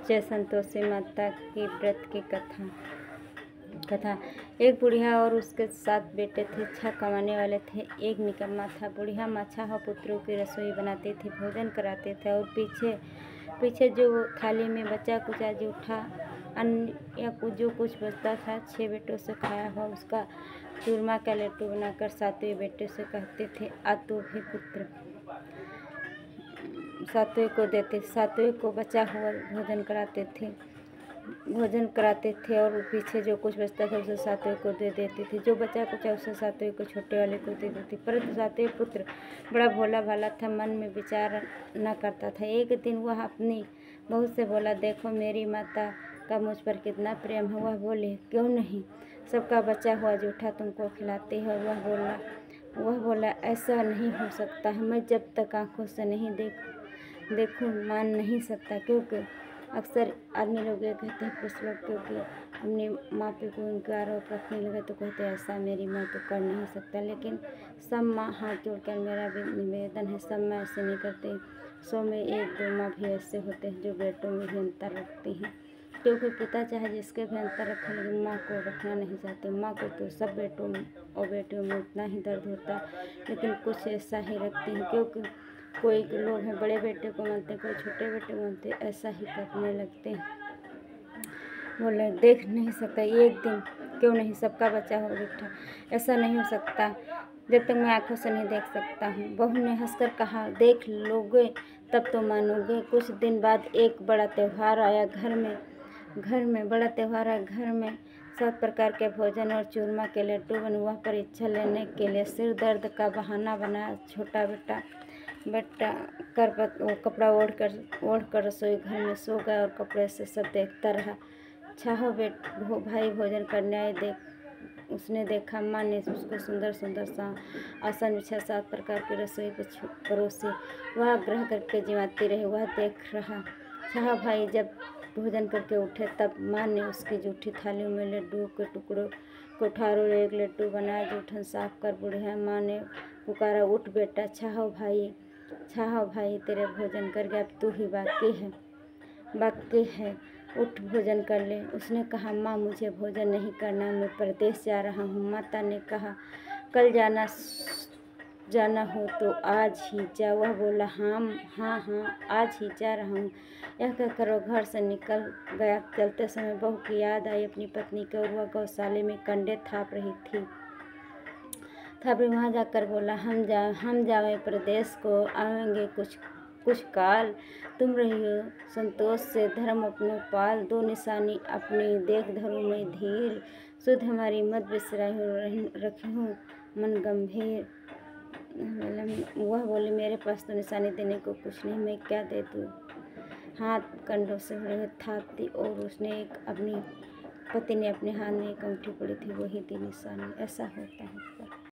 जय संतोषी माता की व्रत की कथा। एक बुढ़िया और उसके 7 बेटे थे। 6 कमाने वाले थे, एक निकम्मा था। बुढ़िया माँ 6 पुत्रों की रसोई बनाती थी, भोजन कराते थे और पीछे पीछे जो थाली में बचा कुचा जूठा अन्न या जो कुछ बचता था 6 बेटों से खाया हुआ उसका चूरमा का लड्डू बनाकर 7वें बेटे से कहते थे आ तू भी पुत्र। 7वें को देते, 7वें को बचा हुआ भोजन कराते थे और पीछे जो कुछ बचता था उसे 7वें को दे देती थी। जो बचा कुचा उसे 7वें को छोटे वाले को दे देती। परंतु 7वें पुत्र बड़ा भोला भाला था, मन में विचार न करता था। एक दिन वह अपनी बहू से बोला, देखो मेरी माता का मुझ पर कितना प्रेम है। वह बोली, क्यों नहीं, सबका बचा हुआ जूठा तुमको खिलाती है। वह बोला ऐसा नहीं हो सकता है, मैं जब तक आंखों से नहीं देखूं मान नहीं सकता। क्योंकि अक्सर आदमी लोग ये कहते हैं, कुछ लोग क्योंकि अपनी माँ पे कोई उनका आरोप रखने लगे तो कहते हैं ऐसा मेरी माँ तो कर नहीं सकता। लेकिन सब माँ हाथ जोड़कर मेरा भी निवेदन है, सब माँ ऐसे नहीं करते। 100 में 1-2 माँ भी ऐसे होते हैं जो बेटों में भी अंतर रखती हैं। क्योंकि पिता चाहे जिसके भी अंतर रखें लेकिन माँ को रखना नहीं चाहते। माँ को तो सब बेटों में और बेटियों में उतना ही दर्द होता है, लेकिन कुछ ऐसा ही रखती हैं। क्योंकि कोई लोग हैं बड़े बेटे को मानते, कोई छोटे बेटे को मानते, ऐसा ही करने लगते हैं। बोले देख नहीं सकता एक दिन, क्यों नहीं, सबका बचा हो जूठा, ऐसा नहीं हो सकता जब तक मैं आंखों से नहीं देख सकता हूँ। बहू ने हंसकर कहा, देख लोगे तब तो मानोगे। कुछ दिन बाद एक बड़ा त्यौहार आया। घर में बड़ा त्यौहार आया। घर में 7 प्रकार के भोजन और चूरमा के लड्डू बने। वह परीक्षा लेने के लिए सिर दर्द का बहाना बनाया। छोटा बेटा कपड़ा ओढ़ कर रसोई घर में सो गया और कपड़े से सब देखता रहा। 6 भाई भोजन करने आए। उसने देखा माँ ने उसको सुंदर सा आसन बिछा 7 प्रकार की रसोई परोसी। वह आग्रह करके जिमाती रही। वह देख रहा। 6 भाई जब भोजन करके उठे तब माँ ने उसकी जूठी थाली में लड्डू के टुकड़ों को उठार और एक लड्डू बनाया। जूठन साफ कर बुढ़िया माँ ने पुकारा, उठ बेटा, 6 भाई तेरे भोजन कर गया, अब तू ही बाकी है, उठ भोजन कर ले। उसने कहा, माँ मुझे भोजन नहीं करना, मैं परदेश जा रहा हूँ। माता ने कहा, कल जाना हो तो आज ही जा। वह बोला, हाँ आज ही जा रहा हूँ। यह कहकर वो घर से निकल गया। चलते समय बहू की याद आई अपनी पत्नी की और वह गौशाले में कंडे थाप रही थी। वहाँ जाकर बोला, हम जावे प्रदेश को, आवेंगे कुछ काल। तुम रहियो संतोष से, धर्म अपनो पाल। 2 निशानी अपनी देख धरू में धीर, शुद्ध हमारी मत बिसराई रखूँ मन गंभीर। वह बोली, मेरे पास तो निशानी देने को कुछ नहीं, मैं क्या दे दूँ। हाथ कंडों से भरे हुए थाप दी और उसने अपनी पति ने अपने हाथ में एक अंगूठी पड़ी थी, वही दी निशानी। ऐसा होता है।